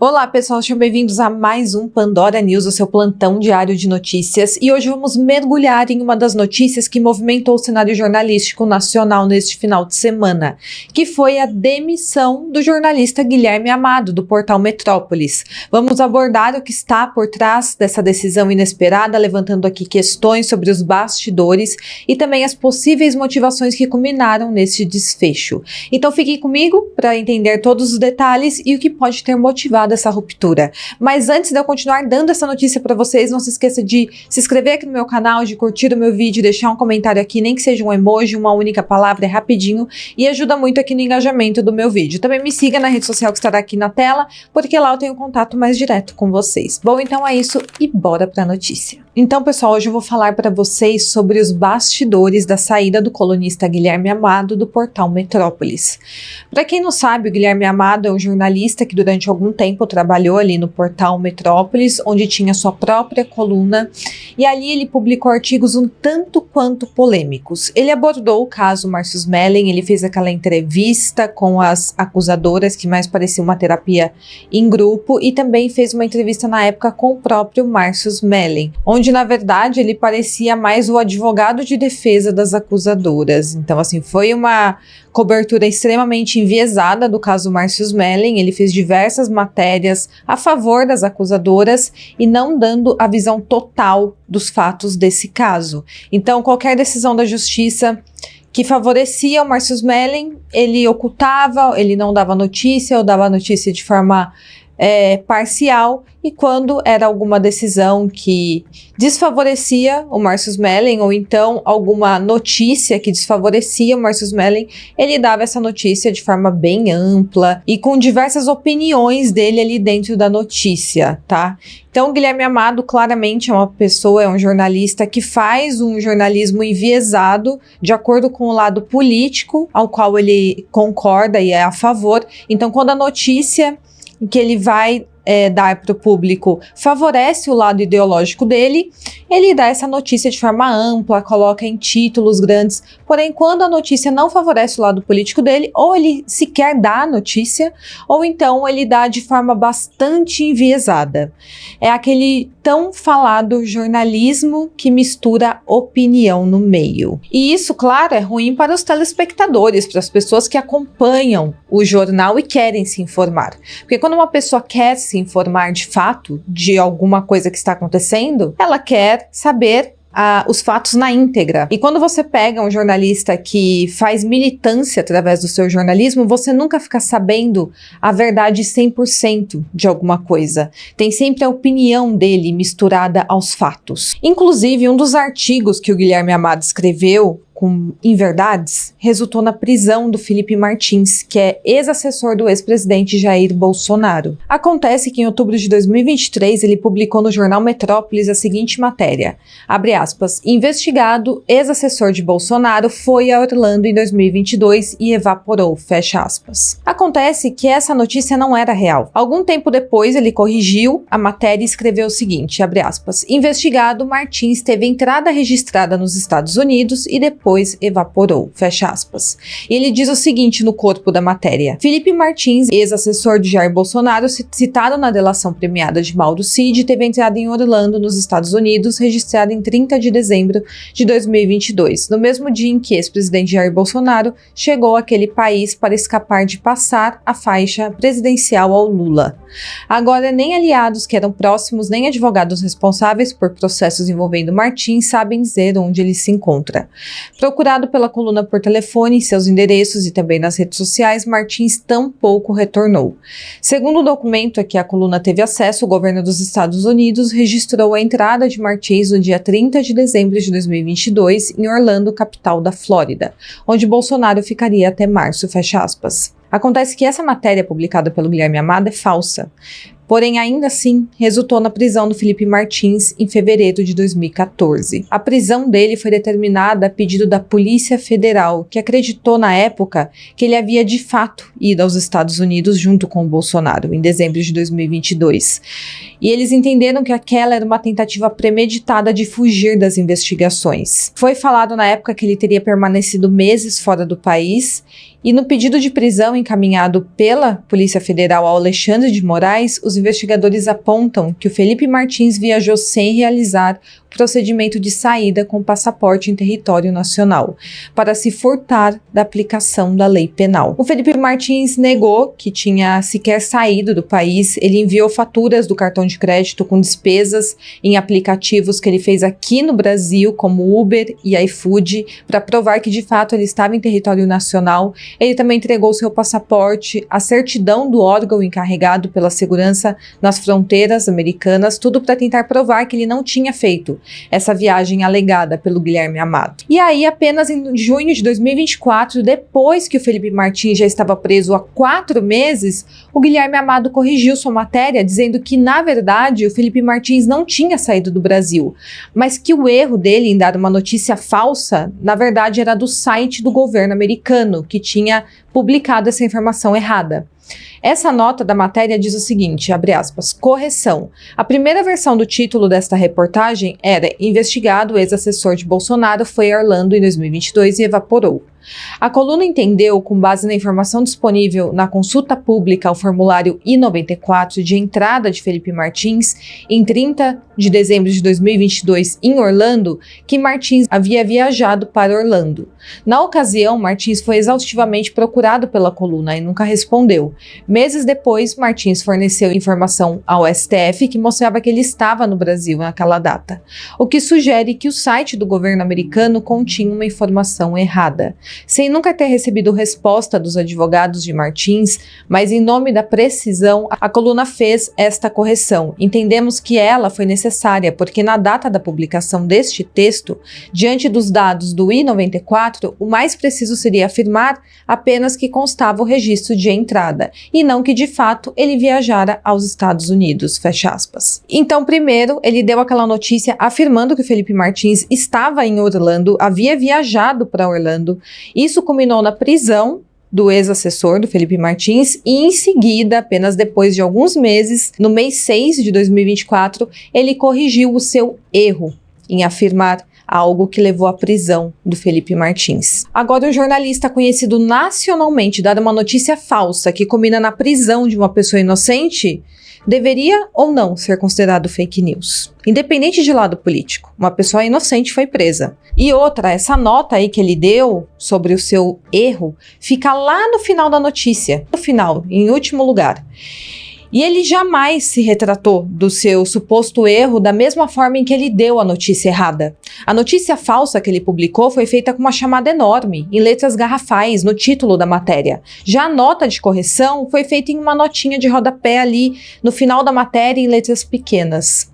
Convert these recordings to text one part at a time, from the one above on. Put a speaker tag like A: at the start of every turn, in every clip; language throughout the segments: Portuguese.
A: Olá pessoal, sejam bem-vindos a mais um Pandora News, o seu plantão diário de notícias, e hoje vamos mergulhar em uma das notícias que movimentou o cenário jornalístico nacional neste final de semana, que foi a demissão do jornalista Guilherme Amado, do portal Metrópolis. Vamos abordar o que está por trás dessa decisão inesperada, levantando aqui questões sobre os bastidores e também as possíveis motivações que culminaram nesse desfecho. Então fiquem comigo para entender todos os detalhes e o que pode ter motivado essa ruptura. Mas antes de eu continuar dando essa notícia para vocês, não se esqueça de se inscrever aqui no meu canal, de curtir o meu vídeo, deixar um comentário aqui, nem que seja um emoji, uma única palavra, é rapidinho e ajuda muito aqui no engajamento do meu vídeo. Também me siga na rede social que estará aqui na tela, porque lá eu tenho contato mais direto com vocês. Bom, então é isso e bora para a notícia. Então, pessoal, hoje eu vou falar para vocês sobre os bastidores da saída do colunista Guilherme Amado do portal Metrópolis. Para quem não sabe, o Guilherme Amado é um jornalista que durante algum tempo trabalhou ali no portal Metrópolis, onde tinha sua própria coluna, e ali ele publicou artigos um tanto quanto polêmicos. Ele abordou o caso Márcio Smelling, ele fez aquela entrevista com as acusadoras, que mais parecia uma terapia em grupo, e também fez uma entrevista na época com o próprio Márcio Smelling, onde na verdade ele parecia mais o advogado de defesa das acusadoras. Então assim, foi uma cobertura extremamente enviesada do caso Márcio Smelling. Ele fez diversas matérias a favor das acusadoras e não dando a visão total dos fatos desse caso. Então qualquer decisão da justiça que favorecia o Márcio Smelling, ele ocultava, ele não dava notícia ou dava notícia de forma parcial, e quando era alguma decisão que desfavorecia o Márcio Smelling, ou então alguma notícia que desfavorecia o Márcio Smelling, ele dava essa notícia de forma bem ampla e com diversas opiniões dele ali dentro da notícia, tá? Então, o Guilherme Amado claramente é uma pessoa, é um jornalista que faz um jornalismo enviesado de acordo com o lado político ao qual ele concorda e é a favor. Então, quando a notícia que ele vai dar para o público favorece o lado ideológico dele, ele dá essa notícia de forma ampla, coloca em títulos grandes. Porém, quando a notícia não favorece o lado político dele, ou ele sequer dá a notícia, ou então ele dá de forma bastante enviesada. É aquele tão falado jornalismo que mistura opinião no meio. E isso, claro, é ruim para os telespectadores, para as pessoas que acompanham o jornal e querem se informar. Porque quando uma pessoa quer se informar de fato de alguma coisa que está acontecendo, ela quer saber os fatos na íntegra. E quando você pega um jornalista que faz militância através do seu jornalismo, você nunca fica sabendo a verdade 100% de alguma coisa. Tem sempre a opinião dele misturada aos fatos. Inclusive, um dos artigos que o Guilherme Amado escreveu com inverdades, resultou na prisão do Felipe Martins, que é ex-assessor do ex-presidente Jair Bolsonaro. Acontece que em outubro de 2023 ele publicou no jornal Metrópolis a seguinte matéria, abre aspas, investigado, ex-assessor de Bolsonaro foi a Orlando em 2022 e evaporou, fecha aspas. Acontece que essa notícia não era real. Algum tempo depois ele corrigiu a matéria e escreveu o seguinte, abre aspas, investigado, Martins teve entrada registrada nos Estados Unidos e depois evaporou, fecha aspas. E ele diz o seguinte no corpo da matéria. Felipe Martins, ex-assessor de Jair Bolsonaro, citado na delação premiada de Mauro Cid, teve entrada em Orlando, nos Estados Unidos, registrada em 30 de dezembro de 2022, no mesmo dia em que ex-presidente Jair Bolsonaro chegou àquele país para escapar de passar a faixa presidencial ao Lula. Agora, nem aliados que eram próximos, nem advogados responsáveis por processos envolvendo Martins sabem dizer onde ele se encontra. Procurado pela coluna por telefone, em seus endereços e também nas redes sociais, Martins tampouco retornou. Segundo o documento a que a coluna teve acesso, o governo dos Estados Unidos registrou a entrada de Martins no dia 30 de dezembro de 2022 em Orlando, capital da Flórida, onde Bolsonaro ficaria até março, fecha aspas. Acontece que essa matéria publicada pelo Guilherme Amado é falsa. Porém, ainda assim, resultou na prisão do Felipe Martins em fevereiro de 2014. A prisão dele foi determinada a pedido da Polícia Federal, que acreditou na época que ele havia de fato ido aos Estados Unidos junto com o Bolsonaro, em dezembro de 2022. E eles entenderam que aquela era uma tentativa premeditada de fugir das investigações. Foi falado na época que ele teria permanecido meses fora do país E no pedido de prisão encaminhado pela Polícia Federal ao Alexandre de Moraes, os investigadores apontam que o Felipe Martins viajou sem realizar o procedimento de saída com passaporte em território nacional, para se furtar da aplicação da lei penal. O Felipe Martins negou que tinha sequer saído do país. Ele enviou faturas do cartão de crédito com despesas em aplicativos que ele fez aqui no Brasil, como Uber e iFood, para provar que de fato ele estava em território nacional. Ele também entregou seu passaporte, a certidão do órgão encarregado pela segurança nas fronteiras americanas, tudo para tentar provar que ele não tinha feito essa viagem alegada pelo Guilherme Amado. E aí, apenas em junho de 2024, depois que o Felipe Martins já estava preso há 4 meses, o Guilherme Amado corrigiu sua matéria, dizendo que, na verdade, o Felipe Martins não tinha saído do Brasil, mas que o erro dele em dar uma notícia falsa, na verdade, era do site do governo americano, que tinha publicado essa informação errada. Essa nota da matéria diz o seguinte, abre aspas, correção. A primeira versão do título desta reportagem era investigado, o ex-assessor de Bolsonaro foi a Orlando em 2022 e evaporou. A coluna entendeu, com base na informação disponível na consulta pública ao formulário I-94 de entrada de Felipe Martins, em 30 de dezembro de 2022 em Orlando, que Martins havia viajado para Orlando. Na ocasião, Martins foi exaustivamente procurado pela coluna e nunca respondeu. Meses depois, Martins forneceu informação ao STF que mostrava que ele estava no Brasil naquela data, o que sugere que o site do governo americano continha uma informação errada. Sem nunca ter recebido resposta dos advogados de Martins, mas em nome da precisão, a coluna fez esta correção. Entendemos que ela foi necessária porque na data da publicação deste texto, diante dos dados do I-94, o mais preciso seria afirmar apenas que constava o registro de entrada, e não que de fato ele viajara aos Estados Unidos, fecha aspas. Então, primeiro, ele deu aquela notícia afirmando que o Felipe Martins estava em Orlando, havia viajado para Orlando. Isso culminou na prisão do ex-assessor do Felipe Martins e em seguida, apenas depois de alguns meses, no mês 6 de 2024, ele corrigiu o seu erro em afirmar algo que levou à prisão do Felipe Martins. Agora, um jornalista conhecido nacionalmente dar uma notícia falsa que culmina na prisão de uma pessoa inocente deveria ou não ser considerado fake news, independente de lado político. Uma pessoa inocente foi presa. E outra, essa nota aí que ele deu sobre o seu erro fica lá no final da notícia, no final, em último lugar. E ele jamais se retratou do seu suposto erro da mesma forma em que ele deu a notícia errada. A notícia falsa que ele publicou foi feita com uma chamada enorme, em letras garrafais, no título da matéria. Já a nota de correção foi feita em uma notinha de rodapé ali, no final da matéria, em letras pequenas.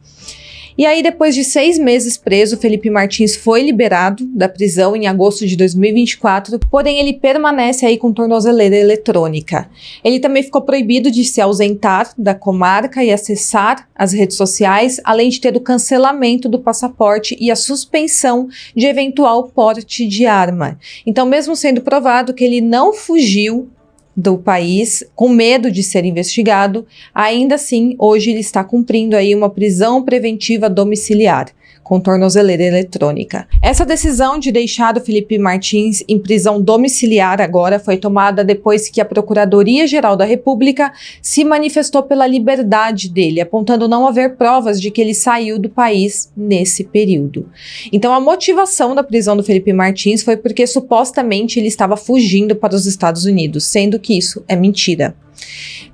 A: E aí, depois de 6 meses preso, Felipe Martins foi liberado da prisão em agosto de 2024, porém ele permanece aí com tornozeleira eletrônica. Ele também ficou proibido de se ausentar da comarca e acessar as redes sociais, além de ter o cancelamento do passaporte e a suspensão de eventual porte de arma. Então, mesmo sendo provado que ele não fugiu do país, com medo de ser investigado, ainda assim, hoje ele está cumprindo aí uma prisão preventiva domiciliar, com tornozeleira eletrônica. Essa decisão de deixar o Felipe Martins em prisão domiciliar agora foi tomada depois que a Procuradoria-Geral da República se manifestou pela liberdade dele, apontando não haver provas de que ele saiu do país nesse período. Então, a motivação da prisão do Felipe Martins foi porque supostamente ele estava fugindo para os Estados Unidos, sendo que isso é mentira.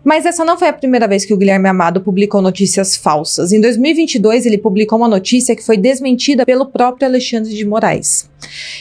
A: Mas essa não foi a primeira vez que o Guilherme Amado publicou notícias falsas. Em 2022, ele publicou uma notícia que foi desmentida pelo próprio Alexandre de Moraes.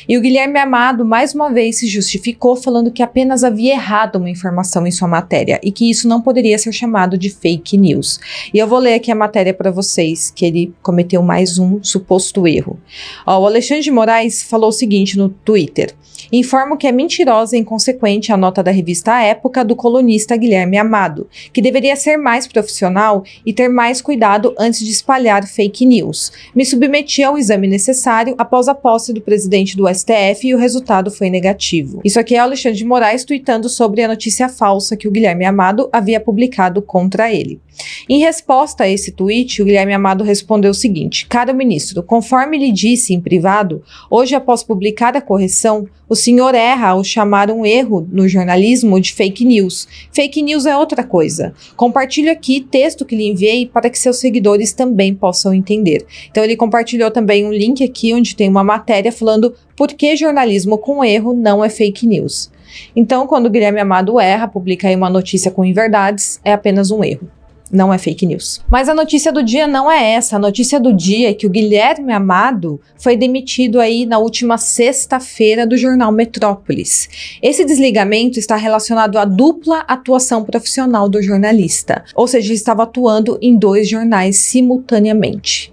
A: E o Guilherme Amado, mais uma vez, se justificou falando que apenas havia errado uma informação em sua matéria e que isso não poderia ser chamado de fake news. E eu vou ler aqui a matéria para vocês, que ele cometeu mais um suposto erro. O Alexandre de Moraes falou o seguinte no Twitter: informo que é mentirosa e inconsequente a nota da revista A Época do colunista Guilherme Amado, que deveria ser mais profissional e ter mais cuidado antes de espalhar fake news. Me submeti ao exame necessário após a posse do presidente presidente do STF e o resultado foi negativo. Isso aqui é o Alexandre de Moraes tuitando sobre a notícia falsa que o Guilherme Amado havia publicado contra ele. Em resposta a esse tweet, o Guilherme Amado respondeu o seguinte: caro ministro, conforme lhe disse em privado, hoje após publicar a correção, o senhor erra ao chamar um erro no jornalismo de fake news. Fake news é outra coisa. Compartilho aqui texto que lhe enviei para que seus seguidores também possam entender. Então ele compartilhou também um link aqui onde tem uma matéria falando por que jornalismo com erro não é fake news. Então, quando o Guilherme Amado erra, publica aí uma notícia com inverdades, é apenas um erro. Não é fake news. Mas a notícia do dia não é essa. A notícia do dia é que o Guilherme Amado foi demitido aí na última sexta-feira do jornal Metrópolis. Esse desligamento está relacionado à dupla atuação profissional do jornalista, ou seja, ele estava atuando em 2 jornais simultaneamente.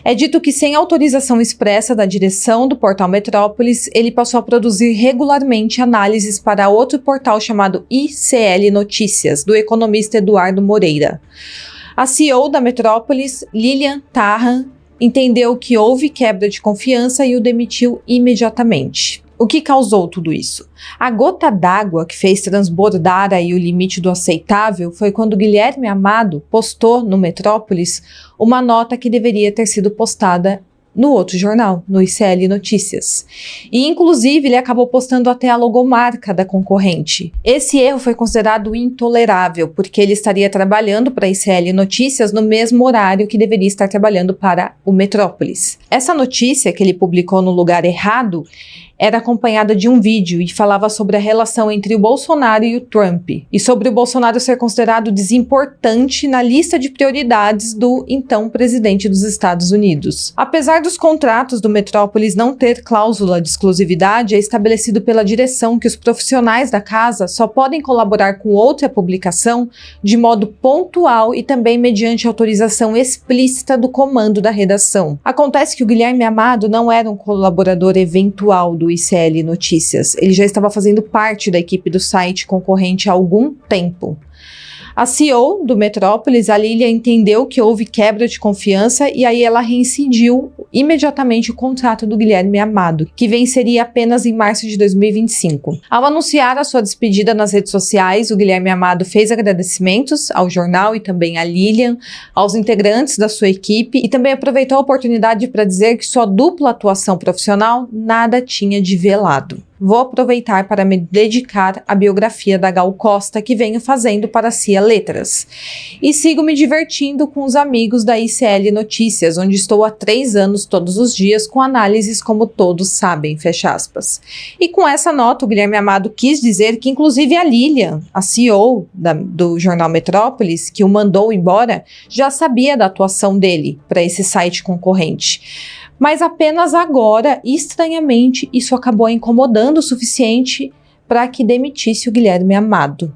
A: É dito que, sem autorização expressa da direção do portal Metrópolis, ele passou a produzir regularmente análises para outro portal chamado ICL Notícias, do economista Eduardo Moreira. A CEO da Metrópolis, Lilian Tarran, entendeu que houve quebra de confiança e o demitiu imediatamente. O que causou tudo isso? A gota d'água que fez transbordar aí o limite do aceitável foi quando Guilherme Amado postou no Metrópolis uma nota que deveria ter sido postada no outro jornal, no ICL Notícias. E, inclusive, ele acabou postando até a logomarca da concorrente. Esse erro foi considerado intolerável, porque ele estaria trabalhando para a ICL Notícias no mesmo horário que deveria estar trabalhando para o Metrópolis. Essa notícia que ele publicou no lugar errado era acompanhada de um vídeo e falava sobre a relação entre o Bolsonaro e o Trump, e sobre o Bolsonaro ser considerado desimportante na lista de prioridades do então presidente dos Estados Unidos. Apesar dos contratos do Metrópolis não ter cláusula de exclusividade, é estabelecido pela direção que os profissionais da casa só podem colaborar com outra publicação de modo pontual e também mediante autorização explícita do comando da redação. Acontece que o Guilherme Amado não era um colaborador eventual do ICL Notícias. Ele já estava fazendo parte da equipe do site concorrente há algum tempo. A CEO do Metrópolis, a Lilia, entendeu que houve quebra de confiança e aí ela reincidiu imediatamente o contrato do Guilherme Amado, que venceria apenas em março de 2025. Ao anunciar a sua despedida nas redes sociais, o Guilherme Amado fez agradecimentos ao jornal e também à Lilian, aos integrantes da sua equipe, e também aproveitou a oportunidade para dizer que sua dupla atuação profissional nada tinha de velado. Vou aproveitar para me dedicar à biografia da Gal Costa que venho fazendo para a CIA Letras. E sigo me divertindo com os amigos da ICL Notícias, onde estou há 3 anos todos os dias com análises como todos sabem, fecha aspas. E com essa nota, o Guilherme Amado quis dizer que inclusive a Lilian, a CEO do jornal Metrópolis, que o mandou embora, já sabia da atuação dele para esse site concorrente. Mas apenas agora, estranhamente, isso acabou incomodando o suficiente para que demitisse o Guilherme Amado.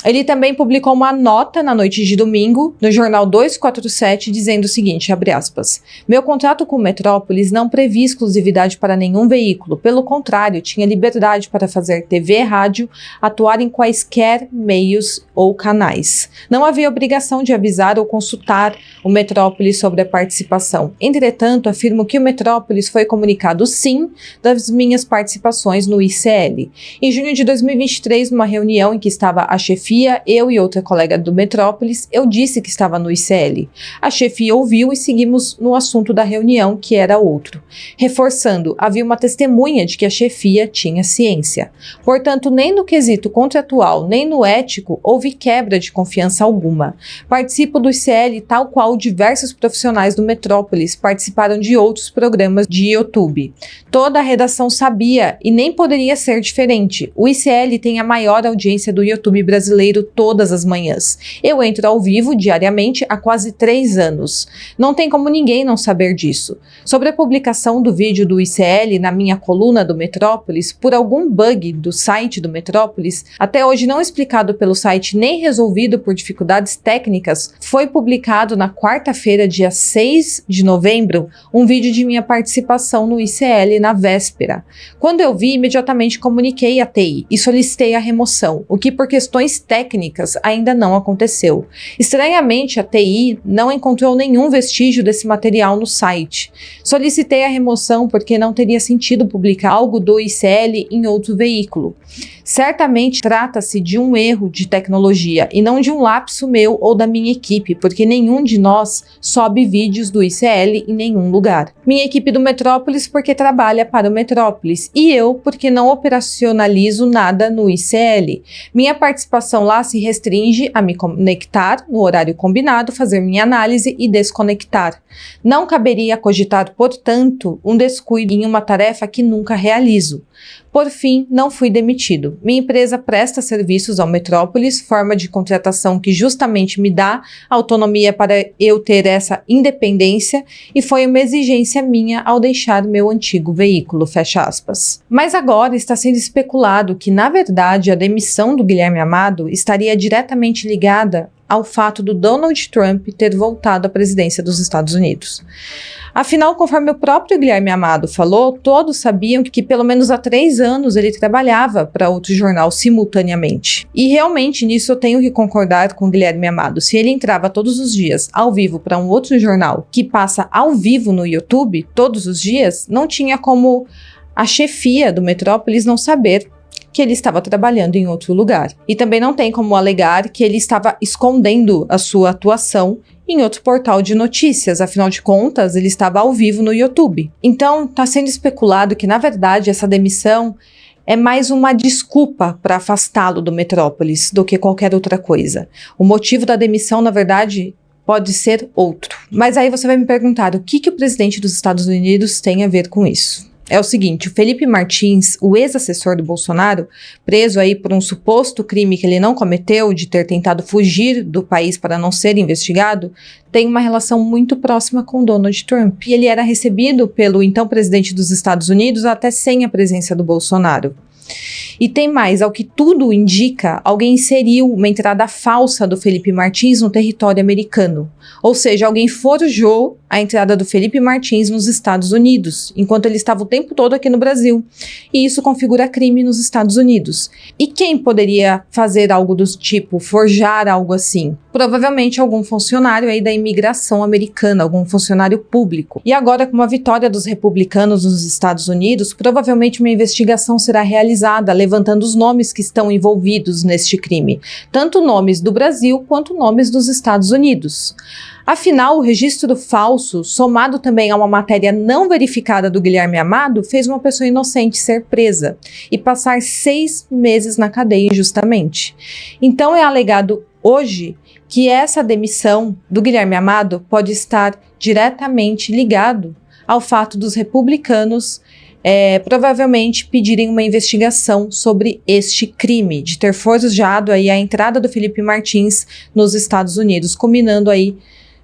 A: Ele também publicou uma nota na noite de domingo no jornal 247 dizendo o seguinte, abre aspas, meu contrato com o Metrópolis não previa exclusividade para nenhum veículo, pelo contrário, tinha liberdade para fazer TV e rádio, atuar em quaisquer meios ou canais. Não havia obrigação de avisar ou consultar o Metrópolis sobre a participação. Entretanto, afirmo que o Metrópolis foi comunicado sim das minhas participações no ICL. Em junho de 2023, numa reunião em que estava a chefia, eu e outra colega do Metrópolis, eu disse que estava no ICL. A chefia ouviu e seguimos no assunto da reunião, que era outro. Reforçando, havia uma testemunha de que a chefia tinha ciência. Portanto, nem no quesito contratual, nem no ético, houve quebra de confiança alguma. Participo do ICL tal qual diversos profissionais do Metrópolis participaram de outros programas de YouTube. Toda a redação sabia e nem poderia ser diferente. O ICL tem a maior audiência do YouTube brasileiro todas as manhãs. Eu entro ao vivo diariamente há quase 3 anos. Não tem como ninguém não saber disso. Sobre a publicação do vídeo do ICL na minha coluna do Metrópolis, por algum bug do site do Metrópolis, até hoje não explicado pelo site nem resolvido por dificuldades técnicas, foi publicado na quarta-feira, dia 6 de novembro, um vídeo de minha participação no ICL na véspera. Quando eu vi, imediatamente comuniquei à TI e solicitei a remoção, o que por questões questões técnicas ainda não aconteceu. Estranhamente, a TI não encontrou nenhum vestígio desse material no site. Solicitei a remoção porque não teria sentido publicar algo do ICL em outro veículo. Certamente trata-se de um erro de tecnologia e não de um lapso meu ou da minha equipe, porque nenhum de nós sobe vídeos do ICL em nenhum lugar. Minha equipe do Metrópolis porque trabalha para o Metrópolis e eu porque não operacionalizo nada no ICL. Minha participação lá se restringe a me conectar no horário combinado, fazer minha análise e desconectar. Não caberia cogitar, portanto, um descuido em uma tarefa que nunca realizo. Por fim, não fui demitido. Minha empresa presta serviços ao Metrópolis, forma de contratação que justamente me dá autonomia para eu ter essa independência e foi uma exigência minha ao deixar meu antigo veículo, fecha aspas. Mas agora está sendo especulado que, na verdade, a demissão do Guilherme Amado estaria diretamente ligada ao fato do Donald Trump ter voltado à presidência dos Estados Unidos. Afinal, conforme o próprio Guilherme Amado falou, todos sabiam que pelo menos há 3 anos ele trabalhava para outro jornal simultaneamente. E realmente nisso eu tenho que concordar com o Guilherme Amado. Se ele entrava todos os dias ao vivo para um outro jornal que passa ao vivo no YouTube todos os dias, não tinha como a chefia do Metrópolis não saber que ele estava trabalhando em outro lugar. E também não tem como alegar que ele estava escondendo a sua atuação em outro portal de notícias, afinal de contas, ele estava ao vivo no YouTube. Então, está sendo especulado que, na verdade, essa demissão é mais uma desculpa para afastá-lo do Metrópolis do que qualquer outra coisa. O motivo da demissão, na verdade, pode ser outro. Mas aí você vai me perguntar, o que o presidente dos Estados Unidos tem a ver com isso? É o seguinte, o Felipe Martins, o ex-assessor do Bolsonaro, preso aí por um suposto crime que ele não cometeu, de ter tentado fugir do país para não ser investigado, tem uma relação muito próxima com Donald Trump. E ele era recebido pelo então presidente dos Estados Unidos até sem a presença do Bolsonaro. E tem mais, ao que tudo indica, alguém inseriu uma entrada falsa do Felipe Martins no território americano. Ou seja, alguém forjou a entrada do Felipe Martins nos Estados Unidos, enquanto ele estava o tempo todo aqui no Brasil. E isso configura crime nos Estados Unidos. E quem poderia fazer algo do tipo, forjar algo assim? Provavelmente algum funcionário aí da imigração americana, algum funcionário público. E agora, com a vitória dos republicanos nos Estados Unidos, provavelmente uma investigação será realizada, levantando os nomes que estão envolvidos neste crime. Tanto nomes do Brasil, quanto nomes dos Estados Unidos. Afinal, o registro falso, somado também a uma matéria não verificada do Guilherme Amado, fez uma pessoa inocente ser presa e passar 6 meses na cadeia injustamente. Então é alegado hoje que essa demissão do Guilherme Amado pode estar diretamente ligado ao fato dos republicanos provavelmente pedirem uma investigação sobre este crime, de ter forjado aí a entrada do Felipe Martins nos Estados Unidos, culminando aí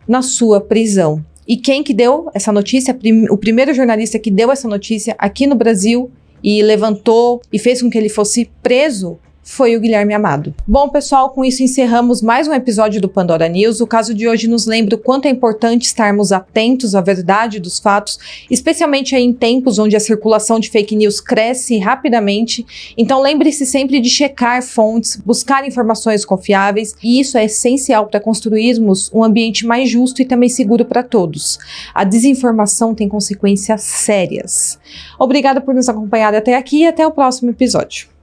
A: na sua prisão. E quem que deu essa notícia? O primeiro jornalista que deu essa notícia aqui no Brasil e levantou e fez com que ele fosse preso foi o Guilherme Amado. Bom, pessoal, com isso encerramos mais um episódio do Pandora News. O caso de hoje nos lembra o quanto é importante estarmos atentos à verdade dos fatos, especialmente aí em tempos onde a circulação de fake news cresce rapidamente. Então lembre-se sempre de checar fontes, buscar informações confiáveis, e isso é essencial para construirmos um ambiente mais justo e também seguro para todos. A desinformação tem consequências sérias. Obrigada por nos acompanhar até aqui e até o próximo episódio.